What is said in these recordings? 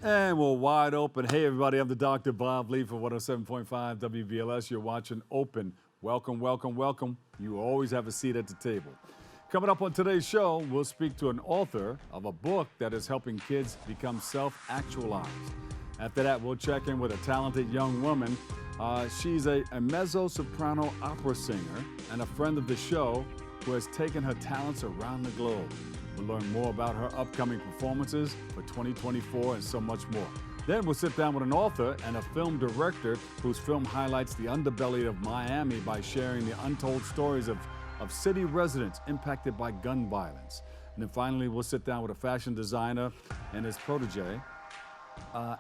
And we're wide open. Hey, everybody, I'm the Dr. Bob Lee for 107.5 WBLS. You're watching Open. Welcome, welcome, welcome. You always have a seat at the table. Coming up on today's show, we'll speak to an author of a book that is helping kids become self-actualized. After that, we'll check in with a talented young woman. She's a mezzo-soprano opera singer and a friend of the show who has taken her talents around the globe. We'll learn more about her upcoming performances for 2024 and so much more. Then we'll sit down with an author and a film director whose film highlights the underbelly of Miami by sharing the untold stories of city residents impacted by gun violence. And then finally, we'll sit down with a fashion designer and his protege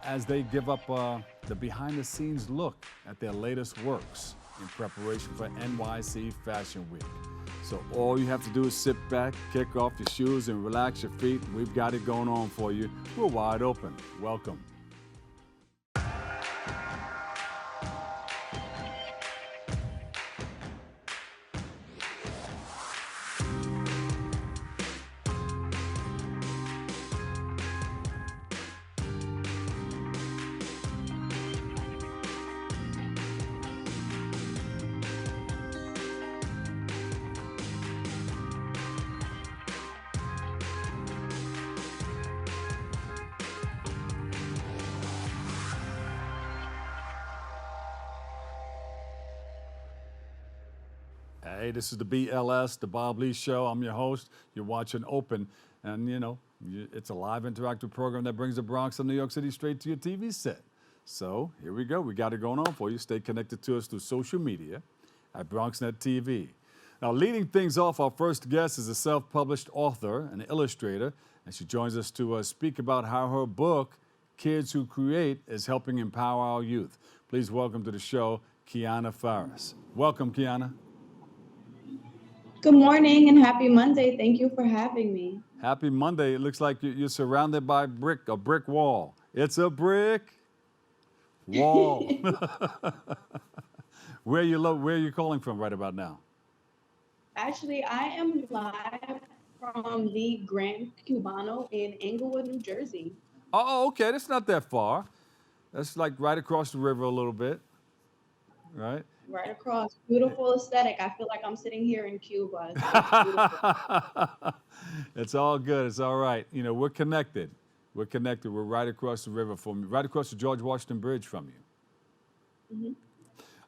as they give up the behind-the-scenes look at their latest works in preparation for NYC Fashion Week. So all you have to do is sit back, kick off your shoes, and relax your feet. We've got it going on for you. We're wide open. Welcome. Hey, this is the BLS, the Bob Lee Show. I'm your host. You're watching Open. And, you know, it's a live interactive program that brings the Bronx and New York City straight to your TV set. So here we go. We got it going on for you. Stay connected to us through social media at BronxNet TV. Now, leading things off, our first guest is a self-published author and illustrator. And she joins us to speak about how her book, Kids Who Create, is helping empower our youth. Please welcome to the show, Qiana Farres. Welcome, Qiana. Good morning and happy Monday. Thank you for having me. Happy Monday. It looks like you're surrounded by a brick wall. It's a brick wall. Where are you calling from right about now? Actually, I am live from the Grand Cubano in Englewood, New Jersey. Oh, okay. That's not that far. That's like right across the river a little bit, right? Right across. Beautiful aesthetic. I feel like I'm sitting here in Cuba. It's all good. It's all right. You know, we're connected. We're connected. We're right across the river from you, right across the George Washington Bridge from you. Mm-hmm.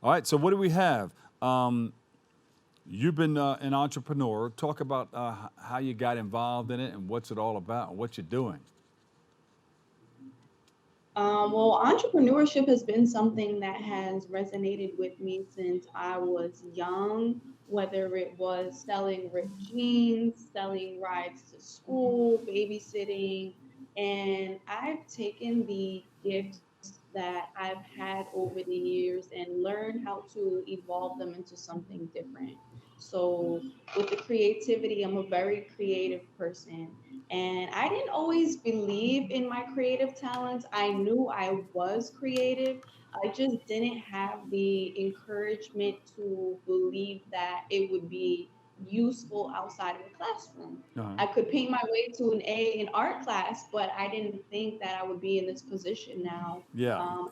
All right. So what do we have? You've been an entrepreneur. Talk about how you got involved in it and what's it all about and what you're doing. Well, entrepreneurship has been something that has resonated with me since I was young, whether it was selling ripped jeans, selling rides to school, babysitting, and I've taken the gifts that I've had over the years and learned how to evolve them into something different. So with the creativity, I'm a very creative person. And I didn't always believe in my creative talents. I knew I was creative. I just didn't have the encouragement to believe that it would be useful outside of the classroom. I could paint my way to an A in art class, but I didn't think that I would be in this position now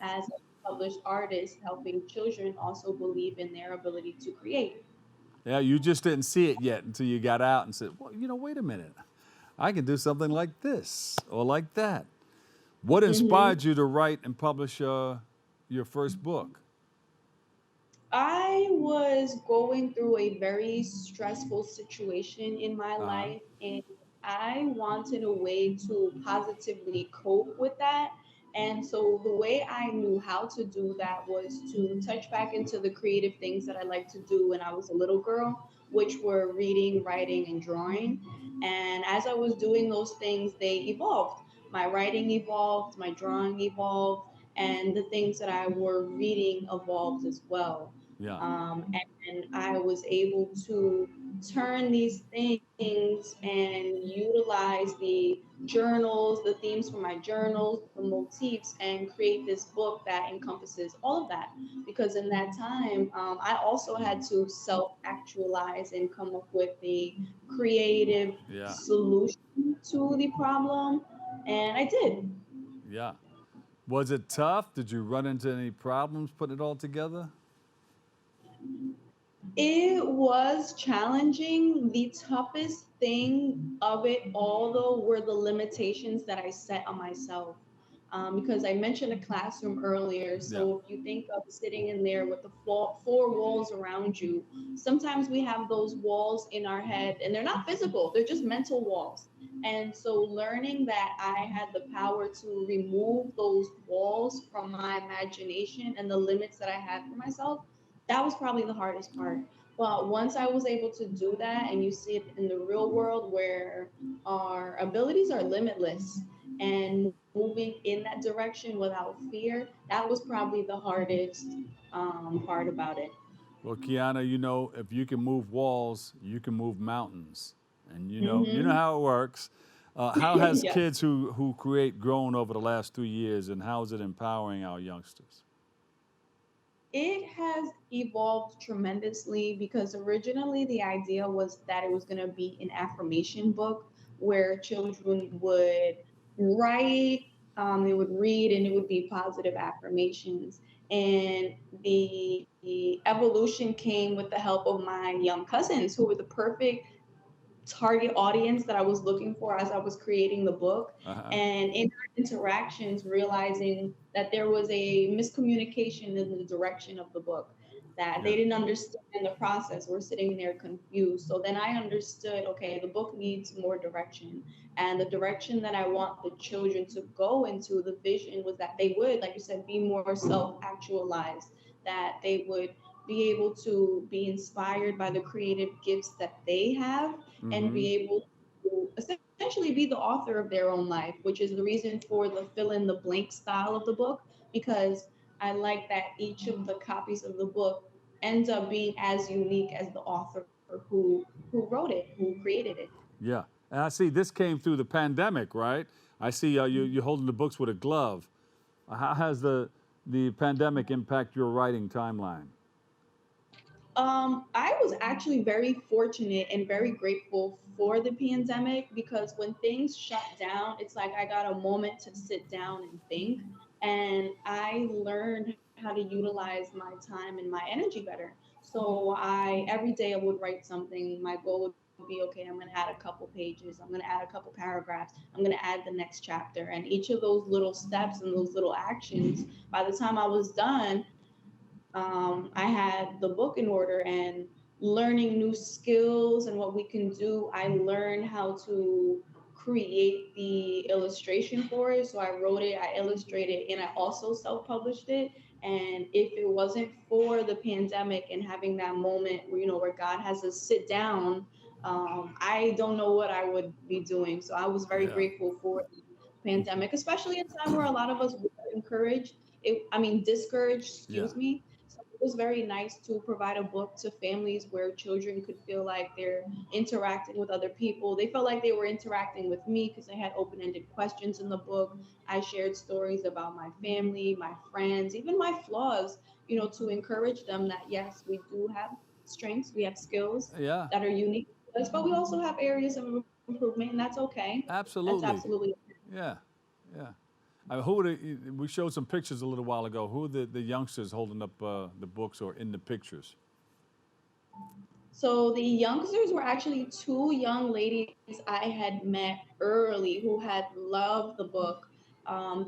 as a published artist, helping children also believe in their ability to create. Yeah, you just didn't see it yet until you got out and said, well, you know, wait a minute. I can do something like this or like that. What inspired you to write and publish your first book? I was going through a very stressful situation in my life, and I wanted a way to positively cope with that. And so the way I knew how to do that was to touch back into the creative things that I liked to do when I was a little girl, which were reading, writing, and drawing. And as I was doing those things, they evolved. My writing evolved, my drawing evolved, and the things that I were reading evolved as well. Yeah. And I was able to turn these things and utilize the journals, the themes from my journals, the motifs, and create this book that encompasses all of that. Because in that time, I also had to self-actualize and come up with the creative solution to the problem, and I did. Yeah. Was it tough? Did you run into any problems putting it all together? It was challenging. The toughest thing of it all, though, were the limitations that I set on myself. Because I mentioned a classroom earlier. Yeah. So if you think of sitting in there with the four walls around you, sometimes we have those walls in our head and they're not physical, they're just mental walls. And so learning that I had the power to remove those walls from my imagination and the limits that I had for myself, that was probably the hardest part. But once I was able to do that, and you see it in the real world where our abilities are limitless and moving in that direction without fear, that was probably the hardest part about it. Well, Qiana, if you can move walls, you can move mountains, and you know Hmm. how it works. How has Yes. kids who create grown over the last 3 years, and how is it empowering our youngsters? It has evolved tremendously because originally the idea was that it was going to be an affirmation book where children would write, they would read, and it would be positive affirmations. And the evolution came with the help of my young cousins, who were the perfect target audience that I was looking for as I was creating the book. Uh-huh. And in our interactions, realizing that there was a miscommunication in the direction of the book, that Yeah. they didn't understand the process. We're sitting there confused. So then I understood, okay, the book needs more direction. And the direction that I want the children to go into, the vision was that they would, like you said, be more self actualized, that they would be able to be inspired by the creative gifts that they have and Mm-hmm. be able to essentially be the author of their own life, which is the reason for the fill in the blank style of the book, because I like that each of the copies of the book ends up being as unique as the author who wrote it, who created it. Yeah. And I see this came through the pandemic, right? I see you're holding the books with a glove. How has the pandemic impact your writing timeline? I was actually very fortunate and very grateful for the pandemic because when things shut down, it's like I got a moment to sit down and think. And I learned how to utilize my time and my energy better. So every day I would write something. My goal would be, okay, I'm going to add a couple pages. I'm going to add a couple paragraphs. I'm going to add the next chapter. And each of those little steps and those little actions, by the time I was done, I had the book in order and learning new skills and what we can do. I learned how to create the illustration for it. So I wrote it, I illustrated, and I also self published it. And if it wasn't for the pandemic and having that moment where, where God has us sit down, I don't know what I would be doing. So I was very Yeah. grateful for the pandemic, especially a time where a lot of us were encouraged. Discouraged, Yeah. excuse me. So it was very nice to provide a book to families where children could feel like they're interacting with other people. They felt like they were interacting with me because I had open ended questions in the book. I shared stories about my family, my friends, even my flaws, to encourage them that yes, we do have strengths, we have skills Yeah. that are unique to us, but we also have areas of improvement, and that's okay. That's Absolutely. absolutely Yeah. Yeah. Who are we showed some pictures a little while ago. Who are the youngsters holding up the books or in the pictures? So the youngsters were actually two young ladies I had met early who had loved the book.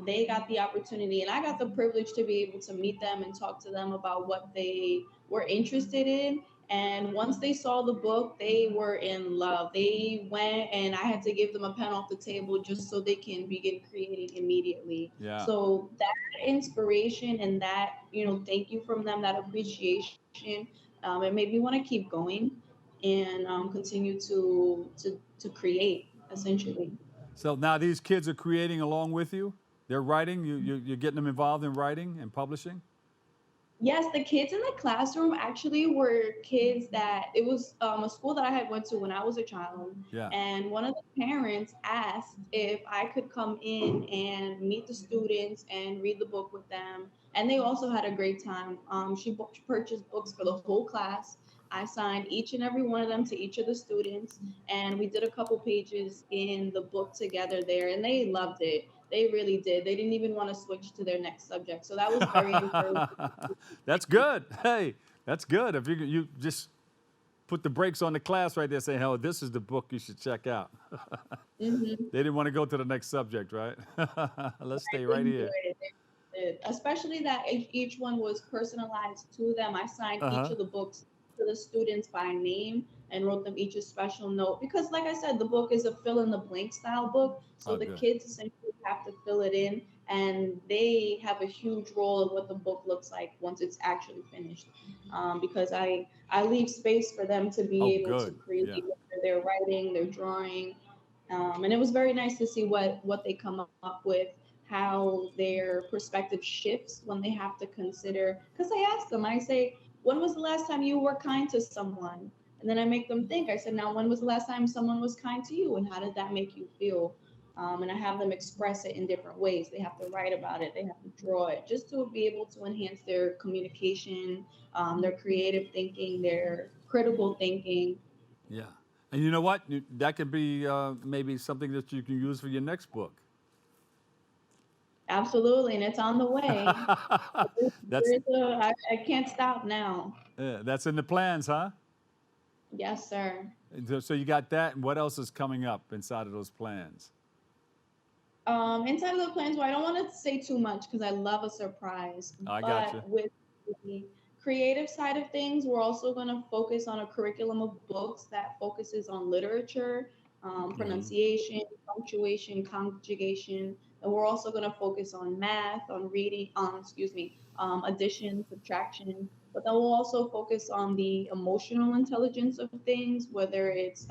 They got the opportunity, and I got the privilege to be able to meet them and talk to them about what they were interested in. And once they saw the book, they were in love. They went, and I had to give them a pen off the table just so they can begin creating immediately. Yeah. So that inspiration and that, thank you from them, that appreciation, it made me want to keep going and continue to create essentially. So now these kids are creating along with you. They're writing. You're getting them involved in writing and publishing. Yes, the kids in the classroom actually were kids that it was a school that I had went to when I was a child, Yeah. and one of the parents asked if I could come in and meet the students and read the book with them, and they also had a great time. She purchased books for the whole class. I signed each and every one of them to each of the students, and we did a couple pages in the book together there, and they loved it. They really did. They didn't even want to switch to their next subject. So that was very encouraging. That's good. Hey, that's good. If you just put the brakes on the class right there, saying, "Hell, this is the book you should check out." Hmm. They didn't want to go to the next subject, right? Let's I stay right enjoyed here. it. They did. Especially that each one was personalized to them. I signed Uh each huh. of the books to the students by name and wrote them each a special note because, like I said, the book is a fill in the blank style book. So Oh, the good. kids essentially have to fill it in, and they have a huge role in what the book looks like once it's actually finished. Because I leave space for them to be Oh, able to good. create Yeah. whether they're writing, they're drawing, and it was very nice to see what they come up with, how their perspective shifts when they have to consider. Because I ask them, I say, when was the last time you were kind to someone? And then I make them think. I said, now, when was the last time someone was kind to you, and how did that make you feel? And I have them express it in different ways. They have to write about it. They have to draw it, just to be able to enhance their communication, their creative thinking, their critical thinking. Yeah. And you know what? That could be maybe something that you can use for your next book. Absolutely, and it's on the way. There- That's There's I can't stop now. that's in the plans, huh? Yes, sir. So you got that, and what else is coming up inside of those plans? Inside of the plans, well, I don't want to say too much because I love a surprise. I got you. But with the creative side of things, we're also going to focus on a curriculum of books that focuses on literature, Hmm. pronunciation, punctuation, conjugation, and we're also going to focus on math, on reading, excuse me, addition, subtraction. But then we'll also focus on the emotional intelligence of things, whether it's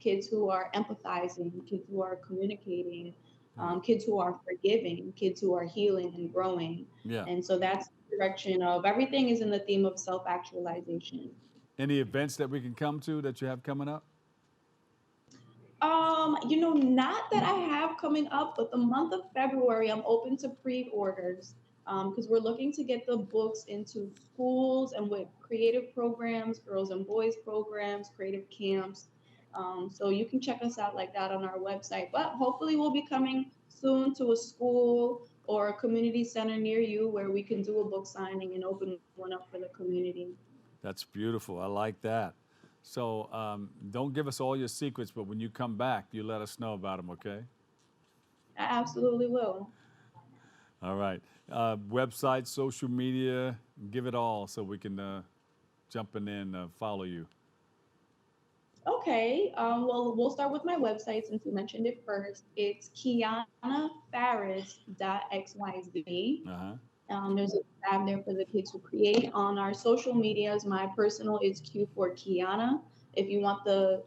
kids who are empathizing, kids who are communicating, Yeah. kids who are forgiving, kids who are healing and growing. Yeah. And so that's the direction of everything is in the theme of self actualization. Any events that we can come to that you have coming up? Not that I have coming up, but the month of February, I'm open to pre-orders because we're looking to get the books into schools and with creative programs, girls and boys programs, creative camps. So you can check us out like that on our website. But hopefully, we'll be coming soon to a school or a community center near you where we can do a book signing and open one up for the community. That's beautiful. I like that. So don't give us all your secrets, but when you come back, you let us know about them, okay? I absolutely will. All right. Website, social media, give it all so we can jump in, follow you. Okay. Well, we'll start with my website since you mentioned it first. It's kianafarres.xyz. Uh huh. There's a tab there for the kids who create. On our social medias, my personal is Q for Qiana. If you want the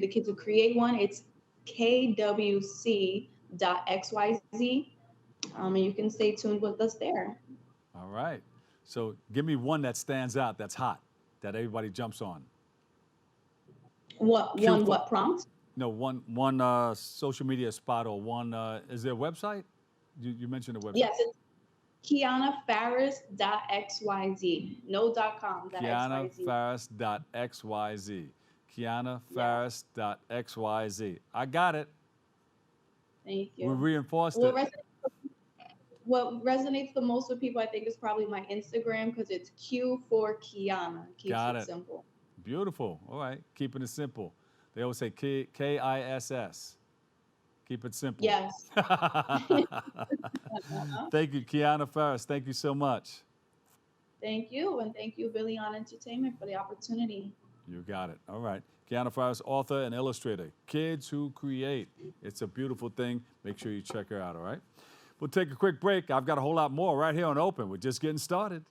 kids who create one, it's kwc.xyz. And you can stay tuned with us there. All right. So give me one that stands out, that's hot, that everybody jumps on. What Q one? for What prompt? no one social media spot or one. Is there a website? You mentioned a website. Yes, it's KianaFarris.xyz. No .com. .xyz. KianaFarris.xyz. Yes. KianaFarris.xyz. I got it. Thank We you. reinforced What it. resonates, what resonates the most with people, I think, is probably my Instagram because it's Q for Qiana. Keeps Got it it. simple. Beautiful. All right. Keeping it simple. They always say KISS. Keep it simple. Yes. Thank you, Qiana Farres. Thank you so much. Thank you. And thank you, Billy on Entertainment, for the opportunity. You got it. All right. Qiana Farres, author and illustrator. Kids who create. It's a beautiful thing. Make sure you check her out, all right? We'll take a quick break. I've got a whole lot more right here on Open. We're just getting started.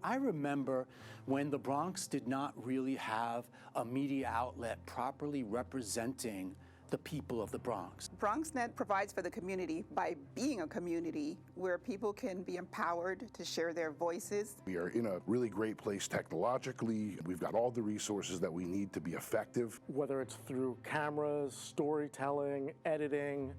I remember when the Bronx did not really have a media outlet properly representing the people of the Bronx. BronxNet provides for the community by being a community where people can be empowered to share their voices. We are in a really great place technologically. We've got all the resources that we need to be effective. Whether it's through cameras, storytelling, editing,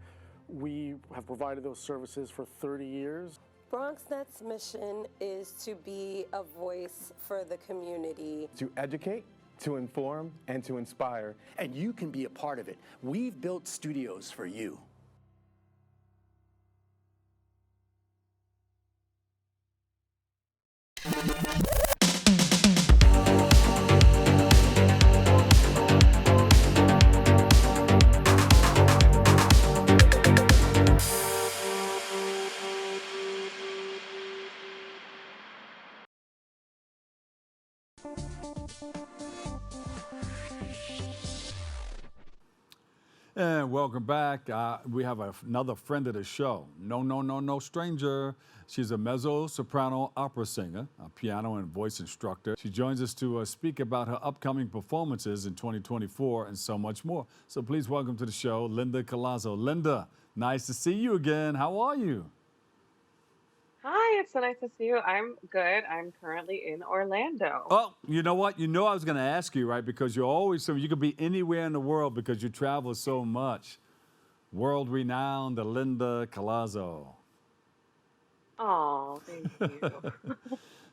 we have provided those services for 30 years. BronxNet's mission is to be a voice for the community. To educate, to inform, and to inspire. And you can be a part of it. We've built studios for you. And welcome back. We have another friend of the show. No stranger. She's a mezzo-soprano opera singer, a piano and voice instructor. She joins us to speak about her upcoming performances in 2024 and so much more. So please welcome to the show, Linda Collazo. Linda, nice to see you again. How are you? Hi, it's so nice to see you. I'm good. I'm currently in Orlando. Oh, you know what? You know I was going to ask you, right? Because you're always, so you could be anywhere in the world because you travel so much. World-renowned Linda Collazo. Oh, thank you.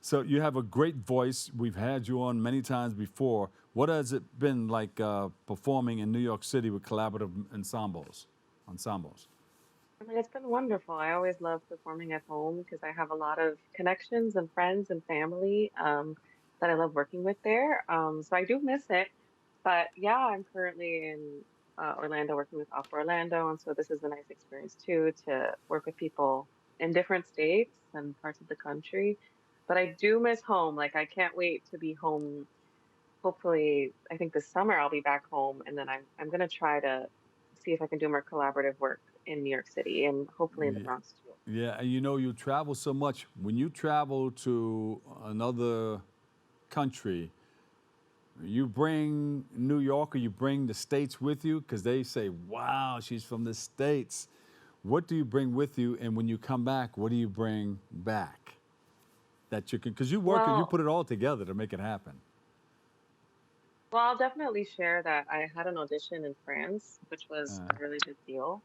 So you have a great voice. We've had you on many times before. What has it been like performing in New York City with collaborative ensembles? I mean, it's been wonderful. I always love performing at home because I have a lot of connections and friends and family that I love working with there. So I do miss it. But yeah, I'm currently in Orlando working with Opera Orlando. And so this is a nice experience too, to work with people in different states and parts of the country. But I do miss home. Like, I can't wait to be home. Hopefully, I think this summer I'll be back home. And then I'm going to try to see if I can do more collaborative work in New York City and hopefully in the Bronx too. Yeah, and you know, you travel so much. When you travel to another country, you bring New York or you bring the States with you because they say, wow, she's from the States. What do you bring with you? And when you come back, what do you bring back? That you can, because you work and you put it all together to make it happen. Well, I'll definitely share that I had an audition in France, which was a really big deal,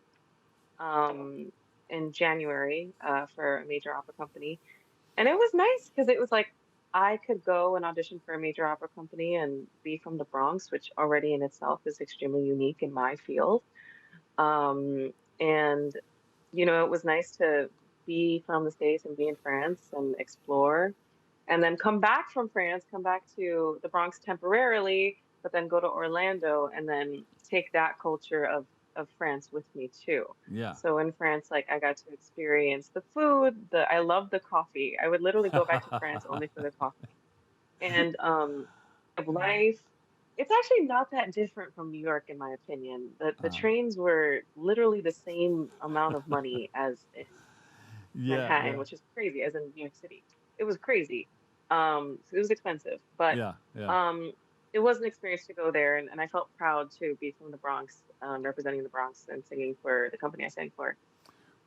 in January for a major opera company. And it was nice because it was like I could go and audition for a major opera company and be from the Bronx, which already in itself is extremely unique in my field. And, you know, it was nice to be from the States and be in France and explore. And then come back from France, come back to the Bronx temporarily, but then go to Orlando and then take that culture of France with me too. Yeah. So in France, like I got to experience the food, I love the coffee. I would literally go back to France only for the coffee. And of life, it's actually not that different from New York, in my opinion. The trains were literally the same amount of money as in Manhattan, which is crazy, as in New York City. It was crazy. So it was expensive, but it was an experience to go there, and I felt proud to be from the Bronx, representing the Bronx and singing for the company I sang for.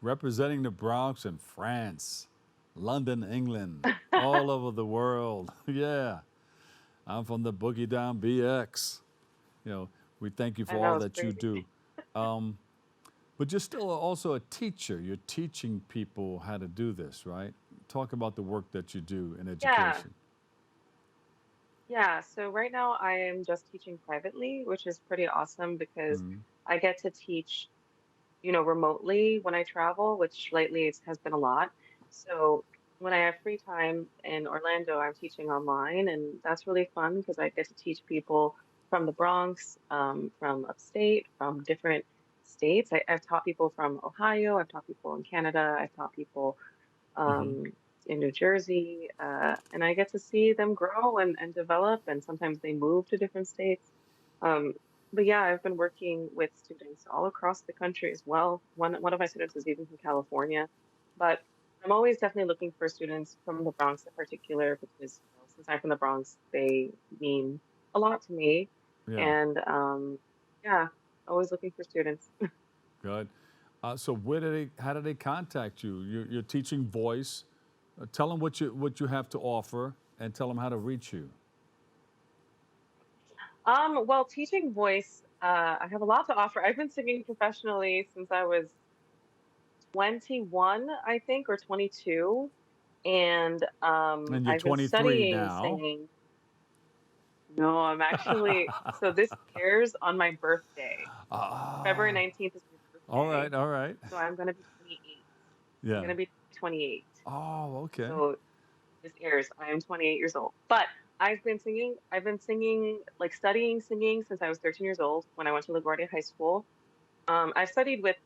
Representing the Bronx in France, London, England, all over the world. Yeah. I'm from the Boogie Down BX. You know, we thank you for all that you do. But you're still also a teacher. You're teaching people how to do this, right? Talk about the work that you do in education. Yeah, so right now I am just teaching privately, which is pretty awesome because I get to teach, you know, remotely when I travel, which lately has been a lot. So when I have free time in Orlando, I'm teaching online, and that's really fun because I get to teach people from the Bronx, from upstate, from different states. I've taught people from Ohio, I've taught people in Canada, I've taught people in New Jersey, and I get to see them grow and develop, and sometimes they move to different states. But yeah, I've been working with students all across the country as well. One of my students is even from California, but I'm always definitely looking for students from the Bronx in particular because since I'm from the Bronx, they mean a lot to me. Yeah, And yeah, always looking for students. good. So how do they contact you? You're teaching voice. Tell them what you have to offer and tell them how to reach you. Well, teaching voice, I have a lot to offer. I've been singing professionally since I was 21, I think, or 22. And And you're I've been 23 studying now. singing. No, I'm actually, so this airs on my birthday. February Ah, 19th is my all birthday. right, all right. So I'm going to be 28. I'm Yeah. going to be 28. Oh, okay. So this airs. I am 28 years old. But I've been singing, like studying singing since I was 13 years old when I went to LaGuardia High School. I've studied with,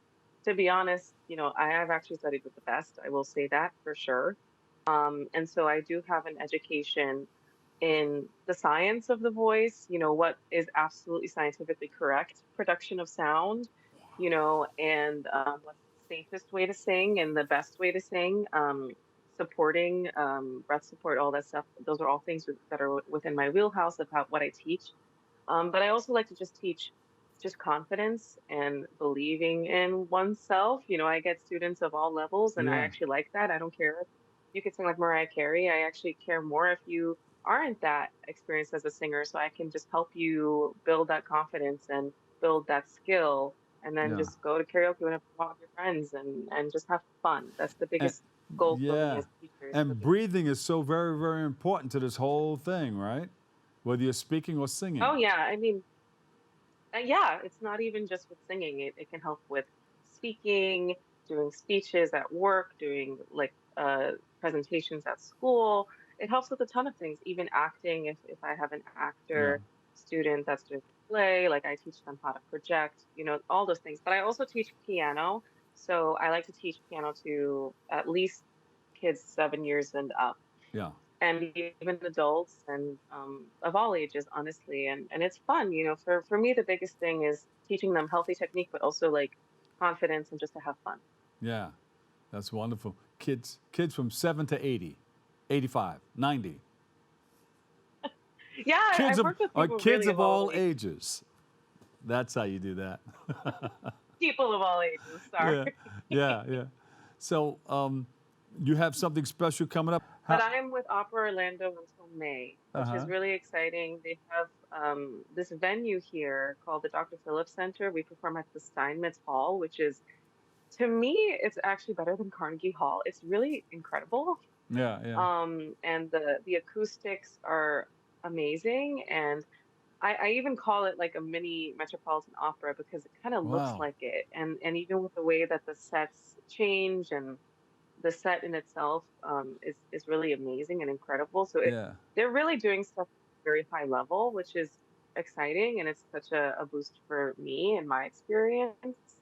to be honest, I have actually studied with the best. I will say that for sure. And so I do have an education in the science of the voice, what is absolutely scientifically correct production of sound, and what's the safest way to sing and the best way to sing, supporting, breath support, all that stuff. Those are all things that are within my wheelhouse of what I teach. But I also like to just teach just confidence and believing in oneself. I get students of all levels, and I Yeah. actually like that. I don't care if you could sing like Mariah Carey. I actually care more if you aren't that experienced as a singer, so I can just help you build that confidence and build that skill, and then Yeah. just go to karaoke whenever you want with your friends and just have fun. That's the And biggest goal for me yeah. as a teacher. Is for And people. breathing is so very, very important to this whole thing, right? Whether you're speaking or Oh singing. yeah, I mean, yeah, it's not even just with singing. It can help with speaking, doing speeches at work, doing like presentations at school. It helps with a ton of things, even acting. If I have an Yeah. actor student that's doing a play, like I teach them how to project, all those things. But I also teach piano. So I like to teach piano to at least kids 7 years and up Yeah. and even adults and of all ages, honestly. And it's fun, for me, the biggest thing is teaching them healthy technique, but also like confidence and just to have fun. Yeah. That's wonderful. Kids from 7 to 80, 85, 90. Yeah, Kids I've of worked with are people kids really of of all all ages, ages. That's how you do that. people of all ages, sorry. Yeah. Yeah, yeah. So, you have something special coming up? But I am with Opera Orlando until May, which is Uh-huh. really exciting. They have this venue here called the Dr. Phillips Center. We perform at the Steinmetz Hall, which is, to me, it's actually better than Carnegie Hall. It's really incredible. Yeah, yeah. And the acoustics are amazing. And I even call it like a mini Metropolitan Opera because it kind of looks Wow. like it. And even with the way that the sets change and the set in itself is really amazing and incredible. So Yeah. they're really doing stuff at a very high level, which is exciting, and it's such a boost for me and my experience.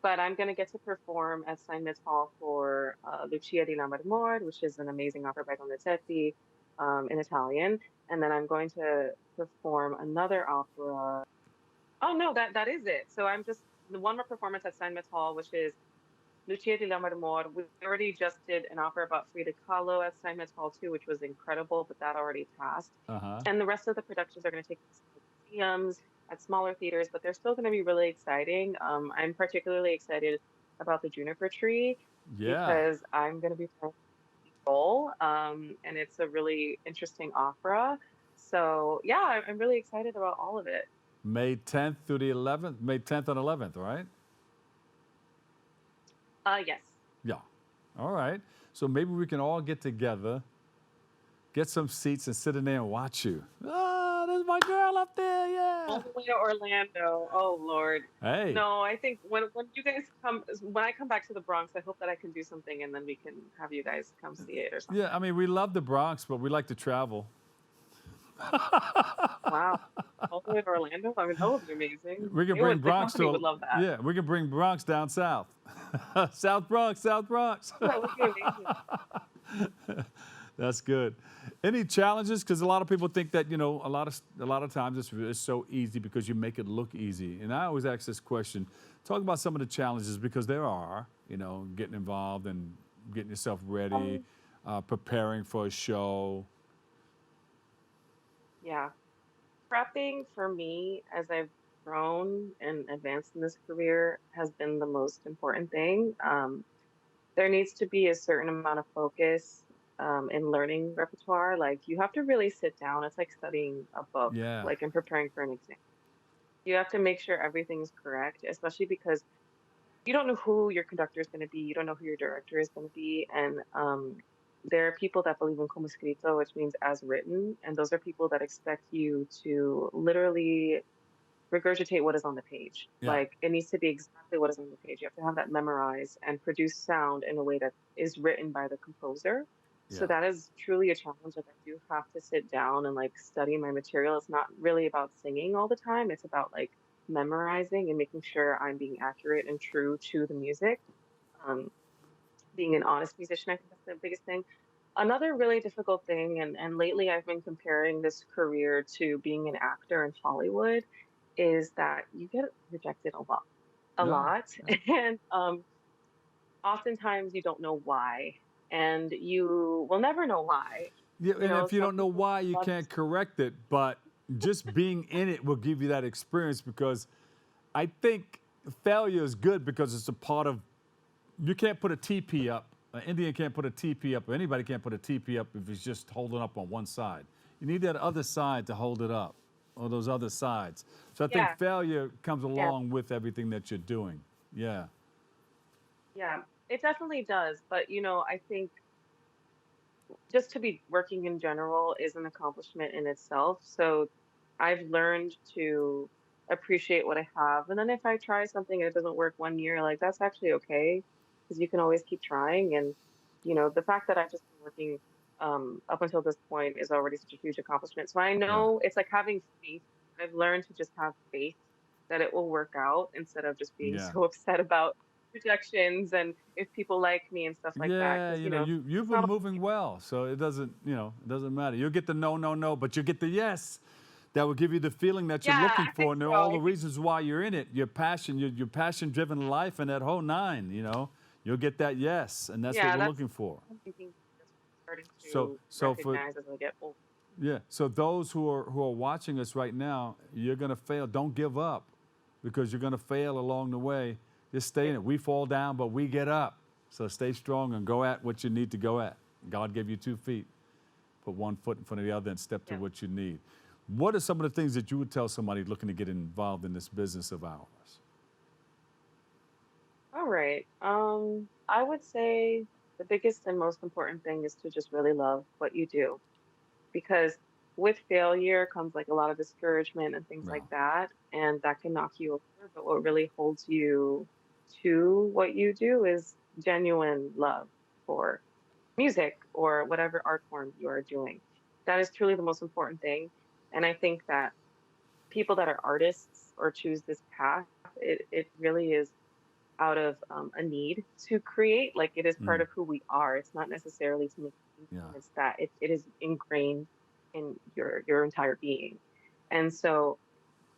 But I'm going to get to perform at Steinmetz Hall for Lucia di Lammermoor, which is an amazing opera by Donizetti in Italian. And then I'm going to perform another opera. Oh, no, that is it. So I'm just the one more performance at Steinmetz Hall, which is Lucia di Lammermoor. We already just did an opera about Frida Kahlo at Steinmetz Hall too, which was incredible, but that already passed. Uh-huh. And the rest of the productions are going to take place at museums, at smaller theaters, but they're still going to be really exciting. I'm particularly excited about the Juniper Tree Yeah. because I'm going to be playing the role, and it's a really interesting opera. So yeah, I'm really excited about all of it. May 10th through the 11th, May 10th and 11th, right? Yes. Yeah. All right. So maybe we can all get together, get some seats and sit in there and watch you. Ah, there's my girl up there. Yeah. All the way to Orlando. Oh Lord. Hey. No, I think when you guys when I come back to the Bronx, I hope that I can do something and then we can have you guys come see it or something. Yeah, I mean, we love the Bronx, but we like to travel. Wow. All the way to Orlando? I mean, that would be amazing. We can bring The Bronx company to would love that. Yeah, we can bring Bronx down south. South Bronx, South Bronx. That would be amazing. That's good. Any challenges? Because a lot of people think that, a lot of times it's so easy because you make it look easy. And I always ask this question: talk about some of the challenges, because there are, getting involved and getting yourself ready, preparing for a show? Yeah. Prepping for me as I've grown and advanced in this career has been the most important thing. There needs to be a certain amount of focus in learning repertoire. Like you have to really sit down. It's like studying a book, Yeah. like and preparing for an exam. You have to make sure everything's correct, especially because you don't know who your conductor is going to be. You don't know who your director is going to be. And there are people that believe in como escrito, which means as written. And those are people that expect you to literally regurgitate what is on the page. Yeah. Like it needs to be exactly what is on the page. You have to have that memorized and produce sound in a way that is written by the composer. So Yeah. that is truly a challenge. Like I do have to sit down and like study my material. It's not really about singing all the time. It's about like memorizing and making sure I'm being accurate and true to the music. Um, being an honest musician, I think that's the biggest thing. Another really difficult thing, and lately I've been comparing this career to being an actor in Hollywood, is that you get rejected a Yeah. lot, and oftentimes you don't know why, and you will never know why. Yeah, You and know, if you some don't know people why, you love can't correct it. But just being in it will give you that experience, because I think failure is good because it's a part of, you can't put a TP up. An Indian can't put a TP up, or anybody can't put a TP up if it's just holding up on one side. You need that other side to hold it up, or those other sides. So I think Yeah, failure comes yeah, along with everything that you're doing. Yeah. yeah. It definitely does, but you know, I think just to be working in general is an accomplishment in itself. So I've learned to appreciate what I have. And then if I try something and it doesn't work 1 year, like that's actually okay because you can always keep trying. And, you know, the fact that I've just been working up until this point is already such a huge accomplishment. So I Yeah. know it's like having faith. I've learned to just have faith that it will work out instead of just being Yeah. so upset about rejections and if people like me and stuff like that. Yeah, Because, you you know, know, you've it's been not moving well, so it doesn't, you know, it doesn't matter. You'll get the no, no, no, but you'll get the yes. That will give you the feeling that you're Yeah, looking I for, think and they're so. all I the think, reasons why you're in it. Your passion, your passion-driven life, and that whole nine. You know, you'll get that yes, and that's what yeah, we're that's looking for. something that's starting So, to so for recognize as I get older. yeah, so those who are watching us right now, you're gonna fail. Don't give up, because you're gonna fail along the way. Just stay in it. We fall down, but we get up. So stay strong and go at what you need to go at. God gave you 2 feet. Put one foot in front of the other and step to Yeah. what you need. What are some of the things that you would tell somebody looking to get involved in this business of ours? All right. I would say the biggest and most important thing is to just really love what you do because with failure comes like a lot of discouragement and things like Well, that, and that can knock you over. But what really holds you to what you do is genuine love for music or whatever art form you are doing. That is truly the most important thing. And I think that people that are artists or choose this path, it really is out of a need to create. Like it is part mm, of who we are. It's not necessarily to make income. yeah, It's that it is ingrained in your entire being. And so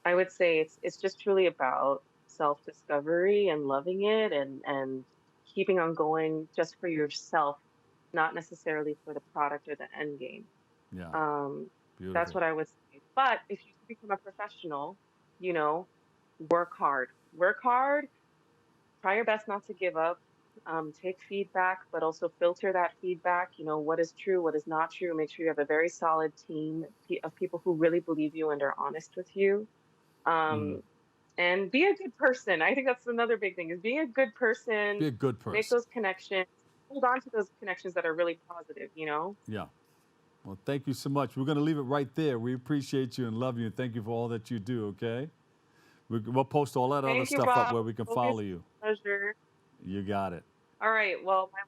I would say it's just truly about self-discovery and loving it and keeping on going just for yourself, not necessarily for the product or the end game. yeah, Um, that's beautiful. what I would say. But if you become a professional, you know, work hard. Work hard, try your best not to give up. Take feedback, but also filter that feedback. You know, what is true, what is not true. Make sure you have a very solid team of people who really believe you and are honest with you. Mm, Um, and be a good person. I think that's another big thing is being a good be person, a good make person. those connections, hold on to those connections that are really positive, you know? Yeah. Well, thank you so much. We're going to leave it right there. We appreciate you and love you, and thank you for all that you do, okay? We'll post all that other Thank you, stuff up Bob. where we can Always follow you. a pleasure. You got it. All right. Well, my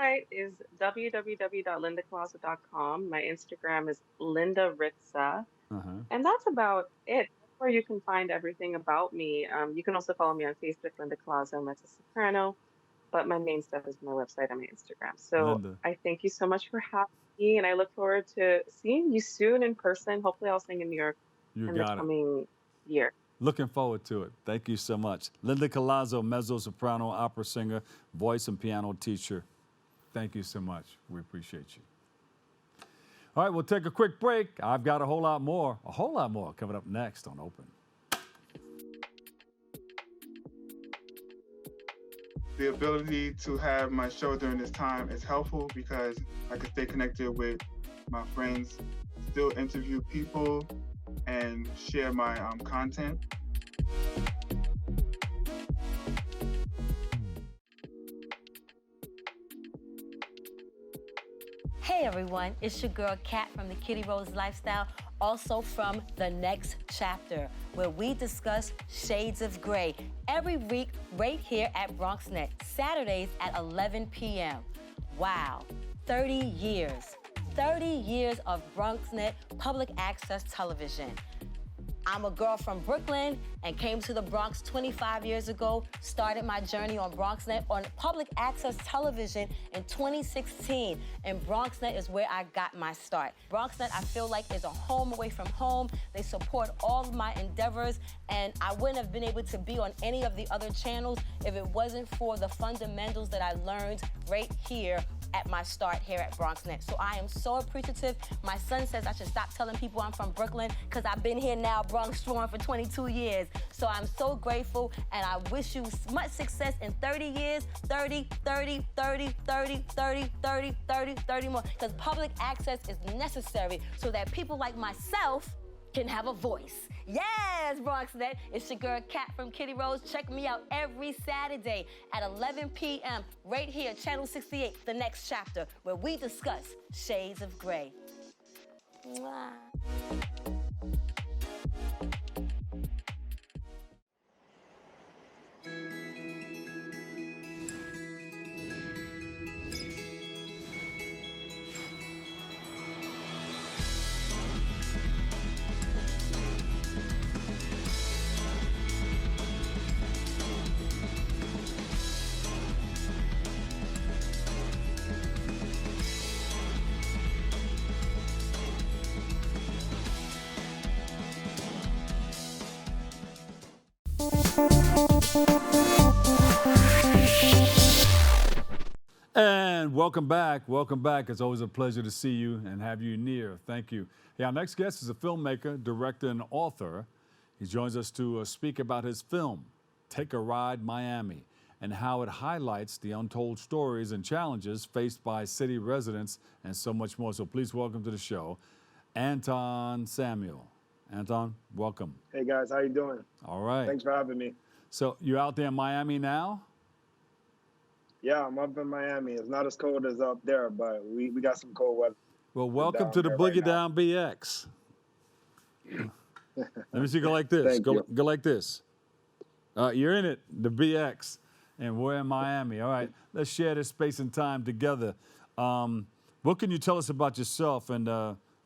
website is www.lindacloset.com. My Instagram is Linda Ritza. Uh-huh. And that's about it. That's where you can find everything about me. You can also follow me on Facebook, Linda Collazo, Mezzo-Soprano. But my main stuff is my website and my Instagram. So Linda, I thank you so much for having me. And I look forward to seeing you soon in person. Hopefully, I'll sing in New York you in the got it. coming year. Looking forward to it. Thank you so much. Linda Collazo, mezzo-soprano, opera singer, voice and piano teacher. Thank you so much. We appreciate you. All right, we'll take a quick break. I've got a whole lot more coming up next on Open. The ability to have my show during this time is helpful because I can stay connected with my friends, still interview people, and share my content. Hey everyone, it's your girl Kat from the Kitty Rose Lifestyle, also from The Next Chapter, where we discuss shades of gray every week right here at BronxNet, Saturdays at 11 p.m. Wow, 30 years. 30 years of BronxNet public access television. I'm a girl from Brooklyn and came to the Bronx 25 years ago, started my journey on BronxNet on public access television in 2016, and BronxNet is where I got my start. BronxNet, I feel like, is a home away from home. They support all of my endeavors, and I wouldn't have been able to be on any of the other channels if it wasn't for the fundamentals that I learned right here at my start here at BronxNet. So I am so appreciative. My son says I should stop telling people I'm from Brooklyn because I've been here now, Bronx Strong, for 22 years. So I'm so grateful, and I wish you much success in 30 years, 30, 30, 30, 30, 30, 30, 30, 30 more, because public access is necessary so that people like myself can have a voice. Yes, BronxNet, it's your girl Kat from Kitty Rose. Check me out every Saturday at 11 p.m. right here, Channel 68, The Next Chapter, where we discuss shades of gray. Mwah. And welcome back. Welcome back. It's always a pleasure to see you and have you near. Thank you. Hey, our next guest is a filmmaker, director, and author. He joins us to speak about his film, Take a Ride, Miami, and how it highlights the untold stories and challenges faced by city residents and so much more. So please welcome to the show, Anthon Samuel. Anthon, welcome. Hey guys, how you doing? All right. Thanks for having me. So you're out there in Miami now? Yeah, I'm up in Miami. It's not as cold as up there, but we got some cold weather. Well, welcome to the Boogie Down BX. Let me see, go like this. Go like this. You're in it, the BX, and we're in Miami. All right, let's share this space and time together. What can you tell us about yourself, and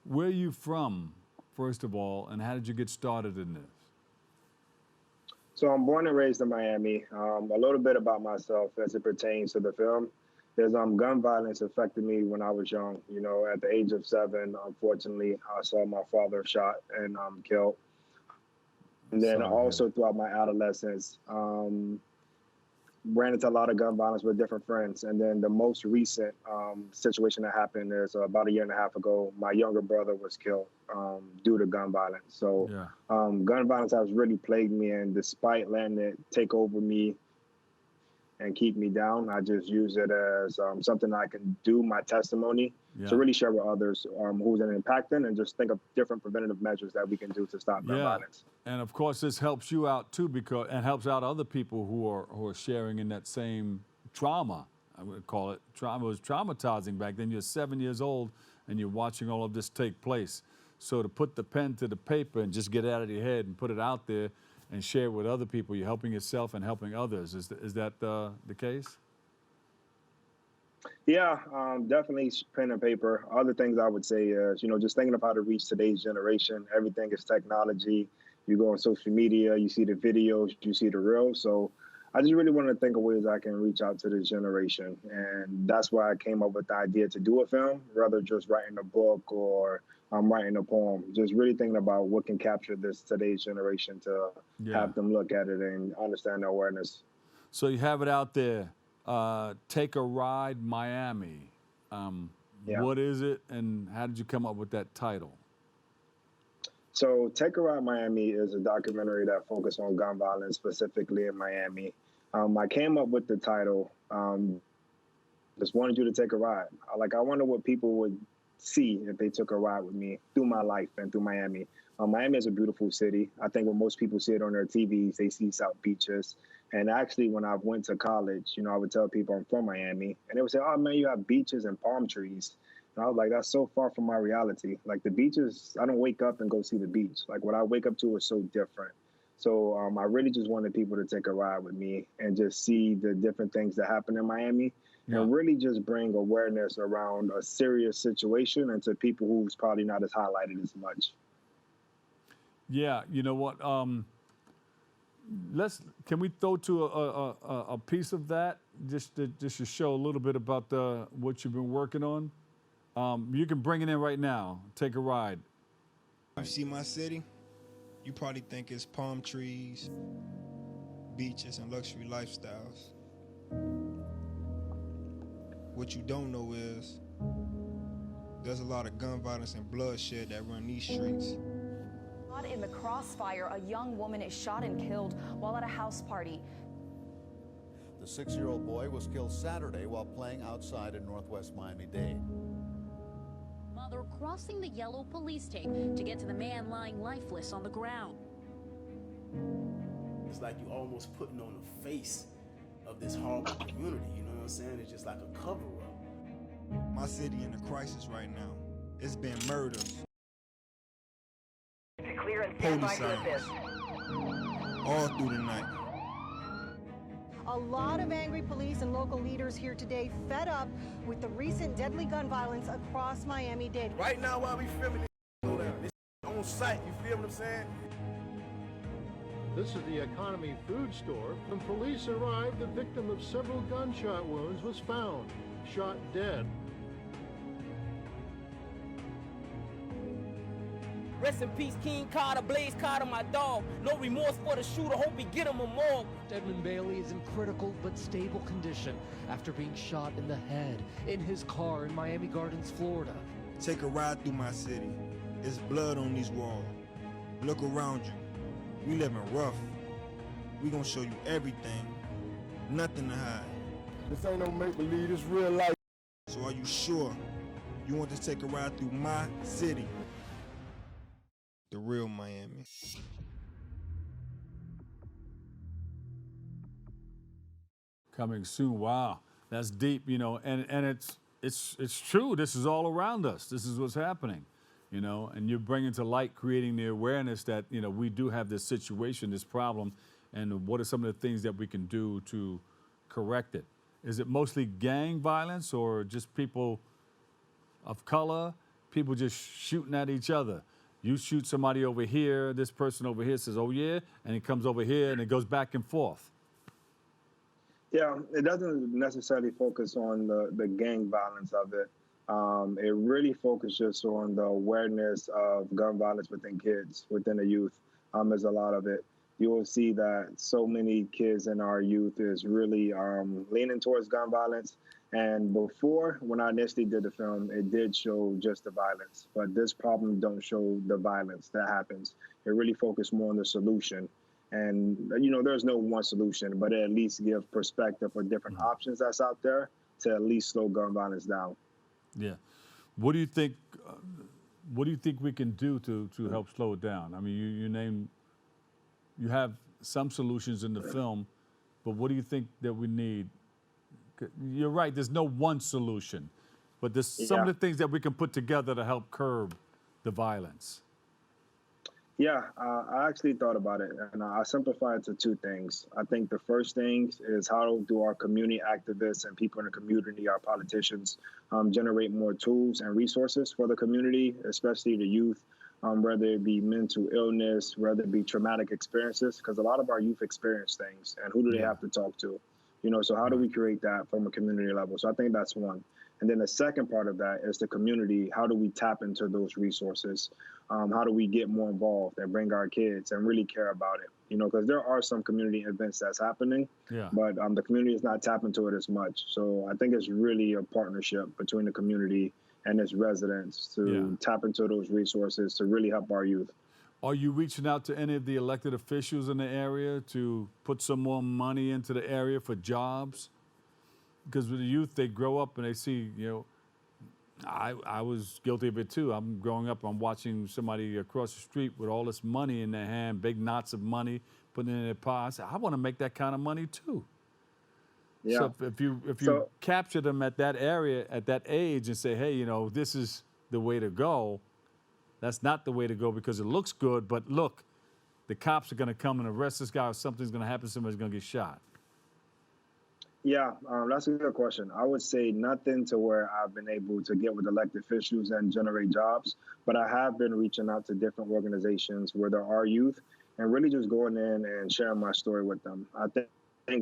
where are you from, first of all, and how did you get started in this? So I'm born and raised in Miami. A little bit about myself as it pertains to the film. There's gun violence affected me when I was young. You know, at the age of 7, unfortunately, I saw my father shot and killed. And then also throughout my adolescence, ran into a lot of gun violence with different friends. And then the most recent situation that happened is about 1.5 years ago, my younger brother was killed due to gun violence. So gun violence has really plagued me, and despite letting it take over me and keep me down, I just use it as something I can do, my testimony, to really share with others who's it impacting, and just think of different preventative measures that we can do to stop gun violence. And of course, this helps you out too, because and helps out other people who are sharing in that same trauma. I would call it trauma. It was traumatizing back then. You're 7 years old and you're watching all of this take place. So to put the pen to the paper and just get it out of your head and put it out there and share it with other people, you're helping yourself and helping others. Is that the case? Yeah, definitely pen and paper. Other things I would say is, just thinking of how to reach today's generation. Everything is technology. You go on social media, you see the videos, you see the reels. So I just really wanted to think of ways I can reach out to this generation. And that's why I came up with the idea to do a film, rather just writing a book or writing a poem. Just really thinking about what can capture today's generation to have them look at it and understand the awareness. So you have it out there. Take a Ride Miami. What is it, and how did you come up with that title? So Take a Ride Miami is a documentary that focuses on gun violence, specifically in Miami. I came up with the title, just wanted you to take a ride. I wonder what people would see if they took a ride with me through my life and through Miami. Miami is a beautiful city. I think when most people see it on their TVs, they see South Beaches. And actually, when I went to college, I would tell people I'm from Miami, and they would say, "Oh man, you have beaches and palm trees." And I was like, that's so far from my reality. The beaches, I don't wake up and go see the beach. What I wake up to is so different. So I really just wanted people to take a ride with me and just see the different things that happen in Miami, and really just bring awareness around a serious situation and to people who's probably not as highlighted as much. Yeah, you know what? Can we throw to a piece of that just to show a little bit about what you've been working on? You can bring it in right now. Take a ride. You see my city, you probably think it's palm trees, beaches, and luxury lifestyles. What you don't know is there's a lot of gun violence and bloodshed that run these streets. In the crossfire, a young woman is shot and killed while at a house party. The 6-year-old boy was killed Saturday while playing outside in Northwest Miami-Dade. Mother crossing the yellow police tape to get to the man lying lifeless on the ground. It's like you almost putting on the face of this horrible community, you know what I'm saying? It's just like a cover-up. My city in a crisis right now. It's been murders. Clear and stand by for this. All through the night. A lot of angry police and local leaders here today fed up with the recent deadly gun violence across Miami-Dade. Right now while we filming this on site, you feel what I'm saying? This is the Economy food store. When police arrived, the victim of several gunshot wounds was found, shot dead. Rest in peace, King Carter, Blaze Carter, my dog. No remorse for the shooter, hope we get him a morgue. Edmund Bailey is in critical but stable condition after being shot in the head in his car in Miami Gardens, Florida. Take a ride through my city. There's blood on these walls. Look around you. We living rough. We gonna show you everything. Nothing to hide. This ain't no make-believe, it's real life. So are you sure you want to take a ride through my city? The real Miami. Coming soon. Wow, that's deep, and it's true. This is all around us. This is what's happening, and you're bringing to light, creating the awareness that, we do have this situation, this problem, and what are some of the things that we can do to correct it? Is it mostly gang violence or just people of color, people just shooting at each other? You shoot somebody over here, this person over here says, oh yeah, and it comes over here and it goes back and forth. Yeah, it doesn't necessarily focus on the gang violence of it. It really focuses on the awareness of gun violence within kids, within the youth. There's a lot of it. You will see that so many kids in our youth is really leaning towards gun violence. And before, when I initially did the film, it did show just the violence. But this problem don't show the violence that happens. It really focused more on the solution. And, there's no one solution, but it at least give perspective for different options that's out there to at least slow gun violence down. Yeah. What do you think we can do to help slow it down? I mean, you have some solutions in the film, but what do you think that we need? You're right, there's no one solution, but there's some of the things that we can put together to help curb the violence. Yeah, I actually thought about it, and I simplified it to two things. I think the first thing is how do our community activists and people in the community, our politicians, generate more tools and resources for the community, especially the youth, whether it be mental illness, whether it be traumatic experiences, because a lot of our youth experience things, and who do they have to talk to? So how do we create that from a community level? So I think that's one. And then the second part of that is the community. How do we tap into those resources? How do we get more involved and bring our kids and really care about it? Because there are some community events that's happening, but the community is not tapping into it as much. So I think it's really a partnership between the community and its residents to tap into those resources to really help our youth. Are you reaching out to any of the elected officials in the area to put some more money into the area for jobs? Because with the youth, they grow up and they see, I was guilty of it too. I'm growing up, I'm watching somebody across the street with all this money in their hand, big knots of money, putting it in their pocket. I said, I want to make that kind of money too. Yeah. So if you capture them at that area, at that age and say, hey, this is the way to go, that's not the way to go because it looks good, but look, the cops are going to come and arrest this guy or something's going to happen, somebody's going to get shot. Yeah, that's a good question. I would say nothing to where I've been able to get with elected officials and generate jobs, but I have been reaching out to different organizations where there are youth and really just going in and sharing my story with them. I think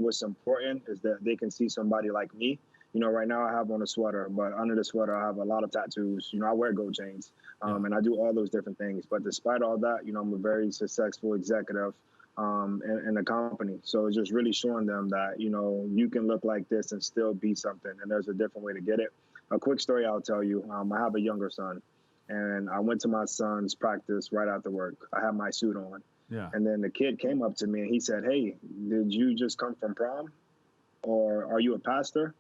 what's important is that they can see somebody like me. Right now I have on a sweater, but under the sweater I have a lot of tattoos. I wear gold chains, and I do all those different things. But despite all that, I'm a very successful executive in the company. So it's just really showing them that, you can look like this and still be something. And there's a different way to get it. A quick story I'll tell you. I have a younger son, and I went to my son's practice right after work. I had my suit on. Yeah. And then the kid came up to me and he said, hey, did you just come from prom? Or are you a pastor?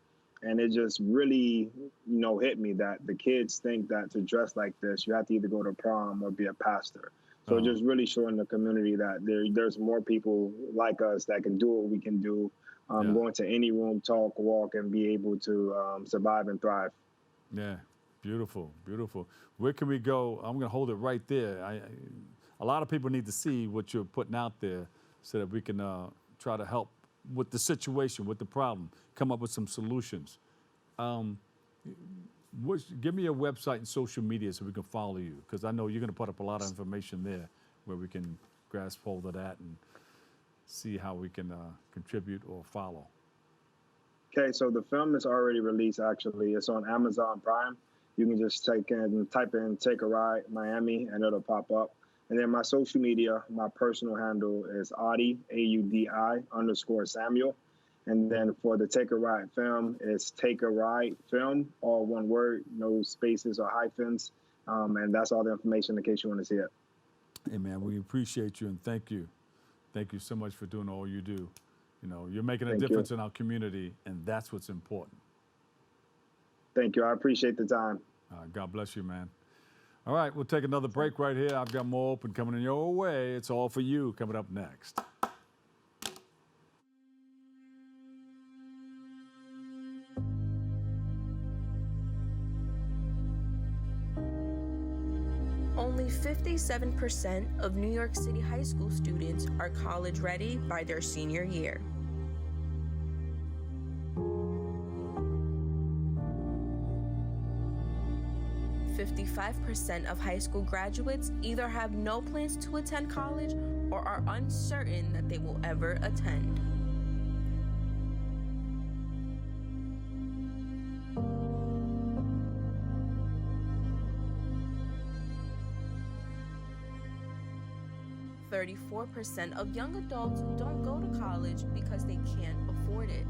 And it just really, hit me that the kids think that to dress like this, you have to either go to prom or be a pastor. So just really showing the community that there's more people like us that can do what we can do, go into any room, talk, walk, and be able to survive and thrive. Yeah, beautiful, beautiful. Where can we go? I'm going to hold it right there. A lot of people need to see what you're putting out there so that we can try to help with the situation, with the problem, come up with some solutions. Give me your website and social media so we can follow you, because I know you're going to put up a lot of information there where we can grasp hold of that and see how we can contribute or follow. Okay, so the film is already released, actually. It's on Amazon Prime. You can just type in Take a Ride Miami, and it'll pop up. And then my social media, my personal handle is Audi, AUDI_Samuel. And then for the Take a Ride film, it's Take a Ride Film, all one word, no spaces or hyphens. And that's all the information in case you want to see it. Hey, man, we appreciate you and thank you. Thank you so much for doing all you do. You're making a difference in our community, and that's what's important. Thank you. I appreciate the time. God bless you, man. All right, we'll take another break right here. I've got more open coming in your way. It's all for you coming up next. Only 57% of New York City high school students are college ready by their senior year. .55% of high school graduates either have no plans to attend college or are uncertain that they will ever attend. .34% of young adults don't go to college because they can't afford it.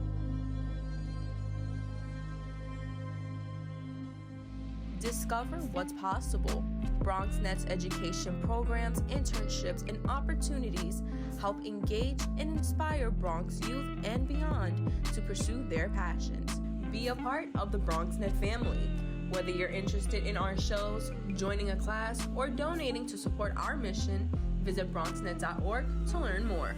Discover what's possible. BronxNet's education programs, internships, and opportunities help engage and inspire Bronx youth and beyond to pursue their passions. Be a part of the BronxNet family. Whether you're interested in our shows, joining a class, or donating to support our mission, visit BronxNet.org to learn more.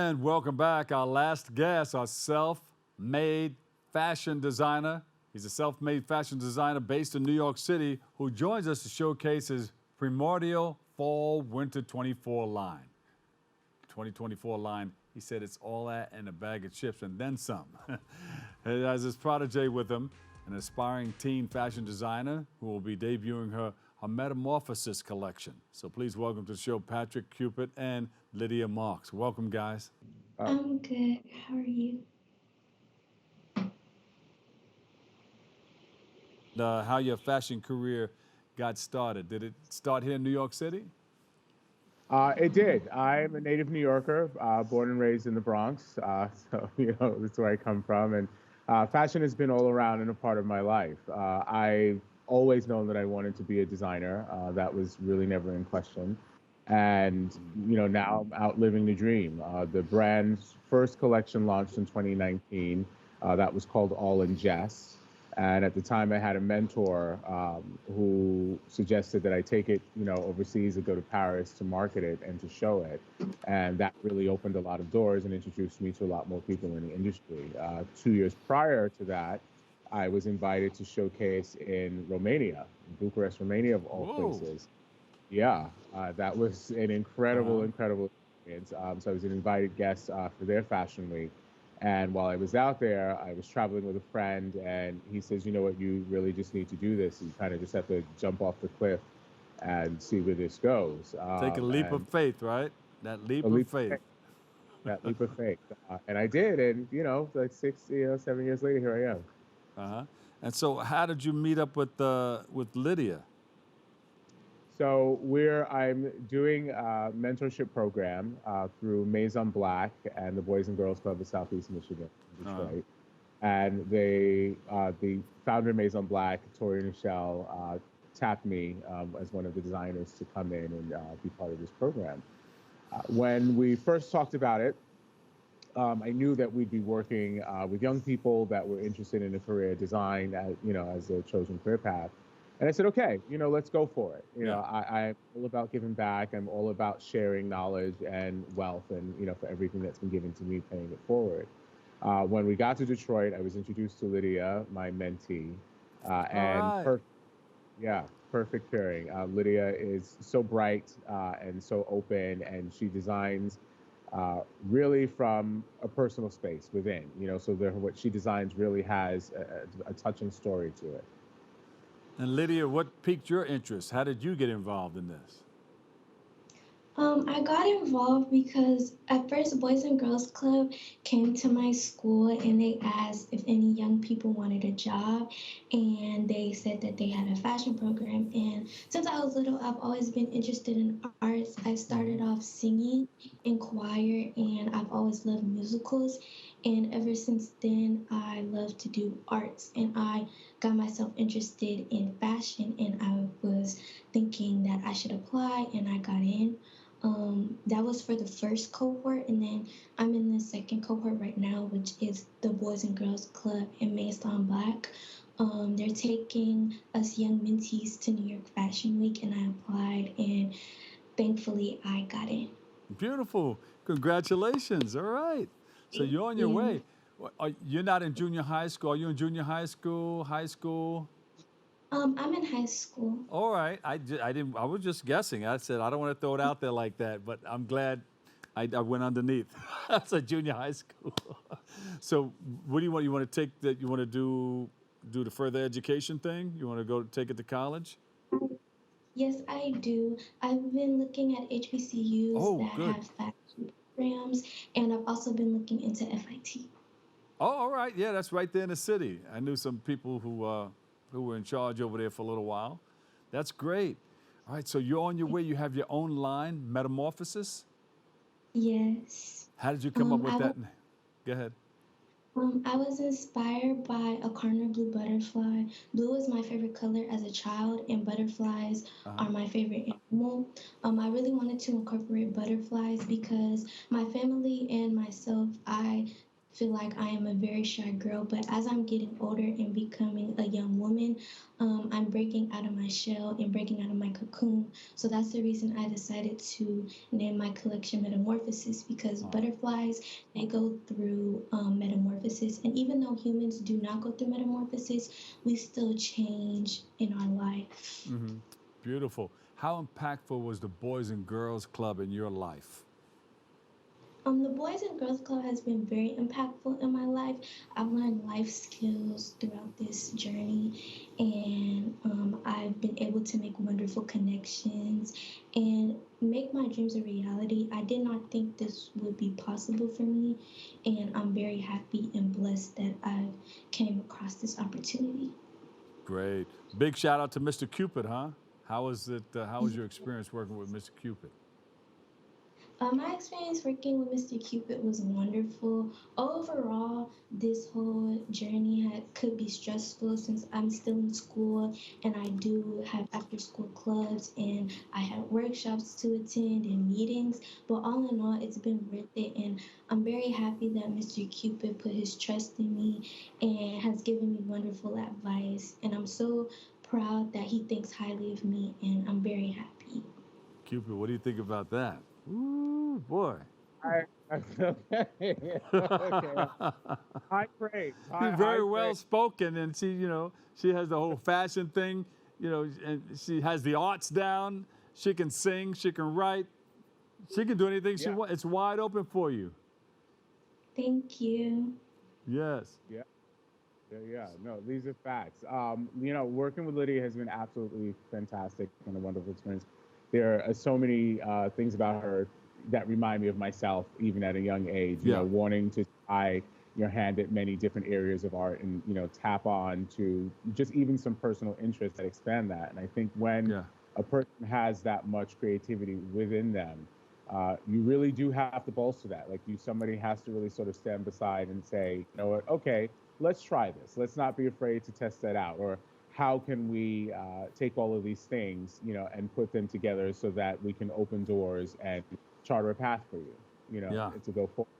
And welcome back. Our last guest, our self-made fashion designer. He's a self-made fashion designer based in New York City who joins us to showcase his primordial fall-winter 24 line. 2024 line, he said it's all that and a bag of chips and then some. He has his protege with him, an aspiring teen fashion designer who will be debuting her Metamorphosis collection. So please welcome to the show Patrick, Cupid, and Lydia Marks. Welcome, guys. I'm good. How are you? How your fashion career got started. Did it start here in New York City? It did. I'm a native New Yorker, born and raised in the Bronx. So, that's where I come from. And fashion has been all around and a part of my life. I've always known that I wanted to be a designer. That was really never in question. And, now I'm out living the dream. The brand's first collection launched in 2019. That was called All in Jest. And at the time, I had a mentor who suggested that I take it, overseas and go to Paris to market it and to show it. And that really opened a lot of doors and introduced me to a lot more people in the industry. 2 years prior to that, I was invited to showcase in Romania, Bucharest, Romania, of all places. Yeah, that was an incredible experience. So I was an invited guest for their fashion week. And while I was out there, I was traveling with a friend, and he says, you know what, you really just need to do this. You kind of just have to jump off the cliff and see where this goes. Take a leap of faith, right? That leap of faith. That leap of faith. And I did, and, like 7 years later, here I am. And so how did you meet up with Lydia? So I'm doing a mentorship program through Maison Black and the Boys and Girls Club of Southeast Michigan, Detroit. And the founder of Maison Black, Tori and Michelle, tapped me as one of the designers to come in and be part of this program. When we first talked about it, I knew that we'd be working with young people that were interested in a career design, as their chosen career path. And I said, okay, let's go for it. I'm all about giving back. I'm all about sharing knowledge and wealth and, for everything that's been given to me, paying it forward. When we got to Detroit, I was introduced to Lydia, my mentee. Perfect pairing. Lydia is so bright and so open, and she designs really from a personal space within, so what she designs really has a touching story to it. And Lydia, what piqued your interest? How did you get involved in this? I got involved because at first Boys and Girls Club came to my school and they asked if any young people wanted a job, and they said that they had a fashion program. And since I was little, I've always been interested in arts. I started off singing in choir, and I've always loved musicals. And ever since then, I love to do arts, and I got myself interested in fashion, and I was thinking that I should apply, and I got in. That was for the first cohort, and then I'm in the second cohort right now, which is the Boys and Girls Club in Maison Black. They're taking us young mentees to New York Fashion Week, and I applied, and thankfully I got in. Beautiful. Congratulations. All right. So you're on your way. You're not in junior high school. Are you in junior high school, high school? I'm in high school. All right. I was just guessing. I said I don't want to throw it out there like that, but I'm glad I went underneath. That's a junior high school. So what do you want? You want to take that? You want to do the further education thing? You want to go take it to college? Yes, I do. I've been looking at HBCUs that have fashion programs, and I've also been looking into FIT. Oh, all right. Yeah, that's right there in the city. I knew some people who were in charge over there for a little while. That's great. All right, so you're on your way. You have your own line, Metamorphosis? Yes. How did you come up with that? Go ahead. I was inspired by a cardinal blue butterfly. Blue is my favorite color as a child, and butterflies are my favorite animal. I really wanted to incorporate butterflies because my family and myself, I feel like I am a very shy girl, but as I'm getting older and becoming a young woman, I'm breaking out of my shell and breaking out of my cocoon. So that's the reason I decided to name my collection Metamorphosis, because butterflies, they go through metamorphosis. And even though humans do not go through metamorphosis, we still change in our life. Mm-hmm. Beautiful. How impactful was the Boys and Girls Club in your life? The Boys and Girls Club has been very impactful in my life. I've learned life skills throughout this journey, and I've been able to make wonderful connections and make my dreams a reality. I did not think this would be possible for me, and I'm very happy and blessed that I came across this opportunity. Great. Big shout out to Mr. Cupid, huh? How was it? How was your experience working with Mr. Cupid? My experience working with Mr. Cupid was wonderful. Overall, this whole journey could be stressful since I'm still in school and I do have after-school clubs and I have workshops to attend and meetings. But all in all, it's been worth it, and I'm very happy that Mr. Cupid put his trust in me and has given me wonderful advice. And I'm so proud that he thinks highly of me, and I'm very happy. Cupid, what do you think about that? Ooh, boy. Okay. High praise. She's very well spoken, and she, she has the whole fashion thing, and she has the arts down. She can sing, she can write, she can do anything she wants. It's wide open for you. Thank you. Yes. Yeah. No, these are facts. Working with Lydia has been absolutely fantastic and a wonderful experience. There are so many things about her that remind me of myself, even at a young age. You know, wanting to try your hand at many different areas of art, and tap on to just even some personal interests that expand that. And I think when a person has that much creativity within them, you really do have to bolster that. Like somebody has to really sort of stand beside and say, you know what, okay, let's try this. Let's not be afraid to test that out. Or how can we take all of these things, and put them together so that we can open doors and charter a path for you, to go forward.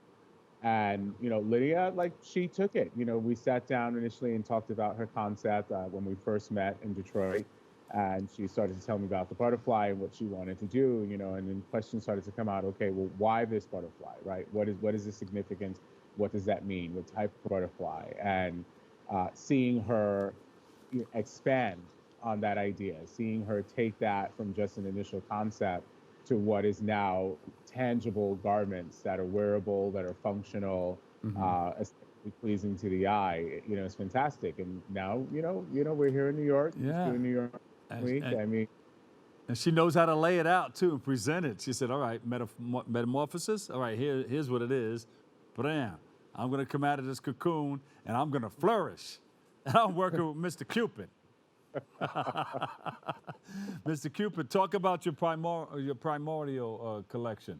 And, Lydia, she took it. We sat down initially and talked about her concept when we first met in Detroit. And she started to tell me about the butterfly and what she wanted to do, and then questions started to come out. Okay, well, why this butterfly, right? What is the significance? What does that mean? What type of butterfly? And seeing her expand on that idea, seeing her take that from just an initial concept to what is now tangible garments that are wearable, that are functional, aesthetically pleasing to the eye. It's fantastic. And now, we're here in New York. Yeah. Doing New York week. And she knows how to lay it out too and present it. She said, "All right, metamorphosis. All right, here's what it is. Bam! I'm gonna come out of this cocoon and I'm gonna flourish. And I'm working with Mr. Cupid." Mr. Cupid, talk about your primordial collection.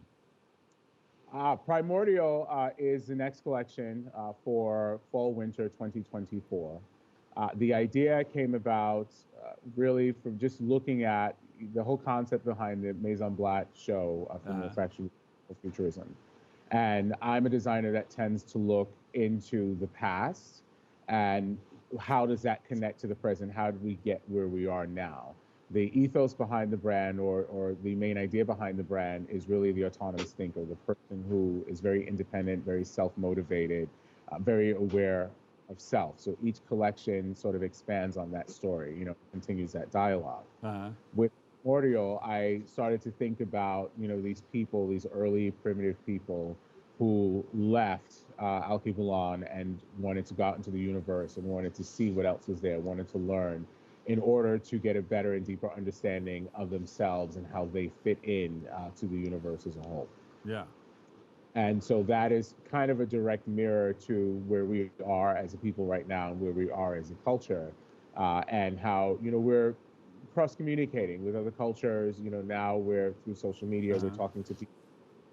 Primordial is the next collection for fall/winter 2024. The idea came about really from just looking at the whole concept behind the Maison Blanche show from the faction Self-published. And I'm a designer that tends to look into the past and how does that connect to the present? How did we get where we are now? The ethos behind the brand or the main idea behind the brand is really the autonomous thinker, the person who is very independent, very self-motivated, very aware of self. So each collection sort of expands on that story, continues that dialogue. With Primordial, I started to think about, these people, these early primitive people who left Alkebulan and wanted to go out into the universe and wanted to see what else was there, wanted to learn in order to get a better and deeper understanding of themselves and how they fit in to the universe as a whole. Yeah. And so that is kind of a direct mirror to where we are as a people right now and where we are as a culture, and how, we're cross-communicating with other cultures. Now we're through social media, we're talking to people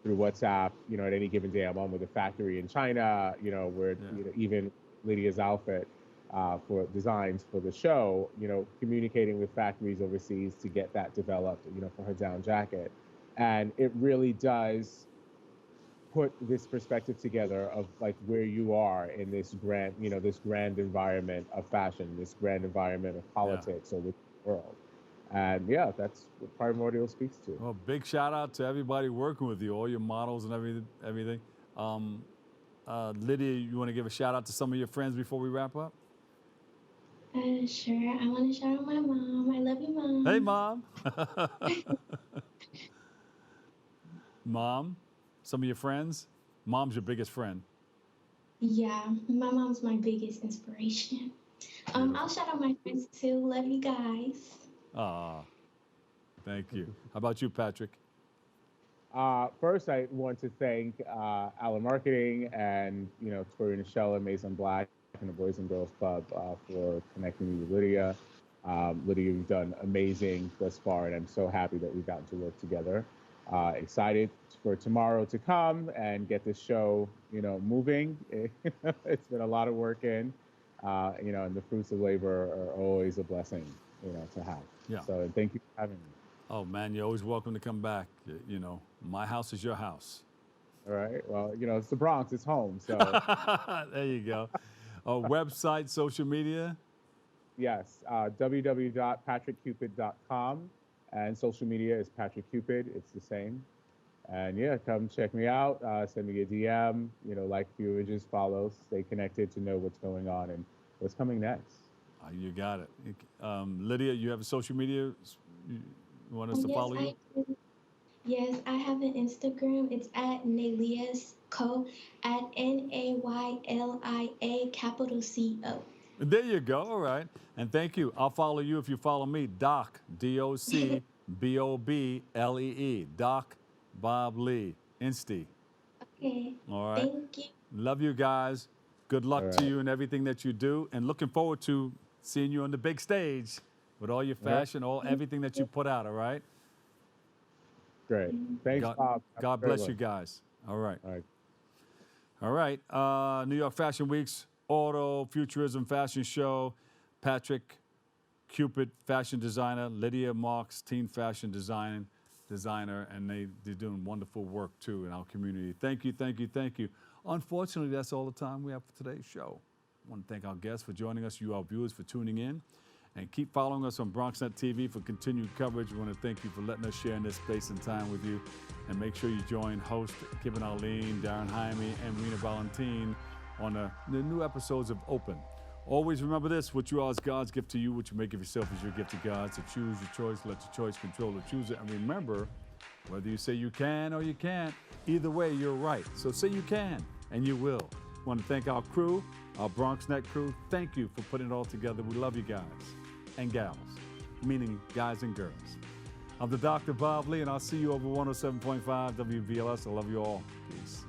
through WhatsApp. At any given day, I'm on with a factory in China. Where even Lydia's outfit for designs for the show, communicating with factories overseas to get that developed, for her down jacket. And it really does put this perspective together of like where you are in this grand, this grand environment of fashion, this grand environment of politics or the world. And yeah, that's what Primordial speaks to. Well, big shout out to everybody working with you, all your models and everything. Lydia, you want to give a shout out to some of your friends before we wrap up? Sure. I want to shout out my mom. I love you, Mom. Hey, Mom. Mom, some of your friends? Mom's your biggest friend. Yeah, my mom's my biggest inspiration. I'll shout out my friends too. Love you guys. Thank you. How about you, Patrick? First, I want to thank Allen Marketing and Tori Nichelle and Maison Black and the Boys and Girls Club for connecting me with Lydia. Lydia, you've done amazing thus far, and I'm so happy that we've gotten to work together. Excited for tomorrow to come and get this show, moving. It's been a lot of work and the fruits of labor are always a blessing, to have. Yeah. So thank you for having me. Oh man, you're always welcome to come back. My house is your house. All right. Well, it's the Bronx. It's home. So there you go. Website, social media. Yes. www.patrickcupid.com. And social media is Patrick Cupid. It's the same. And yeah, come check me out. Send me a DM. Like a few images, follow, stay connected to know what's going on and what's coming next. You got it. Lydia, you have a social media? You want us to follow you? Yes, I have an Instagram. It's at NayliasCo, at NAYLIA There you go. All right. And thank you. I'll follow you if you follow me. Doc, DOC, Doc Bob Lee, Insty. Okay. All right. Thank you. Love you guys. Good luck to you in everything that you do. And looking forward to seeing you on the big stage with all your fashion, everything that you put out. All right. Great. Thanks, Bob. God bless you guys. All right. All right. New York Fashion Week's AfroFuturism fashion show. Patrick Cupid, fashion designer. Lydia Marks, teen fashion designer, and they're doing wonderful work too in our community. Thank you, thank you, thank you. Unfortunately, that's all the time we have for today's show. I want to thank our guests for joining us, you, our viewers, for tuning in. And keep following us on BronxNet TV for continued coverage. We want to thank you for letting us share in this space and time with you. And make sure you join host Kevin Arlene, Darren Jaime, and Rena Valentin on the new episodes of Open. Always remember this: what you are is God's gift to you. What you make of yourself is your gift to God. So choose your choice. Let your choice control or choose it. And remember, whether you say you can or you can't, either way, you're right. So say you can, and you will. I want to thank our crew, our BronxNet crew. Thank you for putting it all together. We love you guys and gals, meaning guys and girls. I'm the Dr. Bob Lee, and I'll see you over 107.5 WVLS. I love you all. Peace.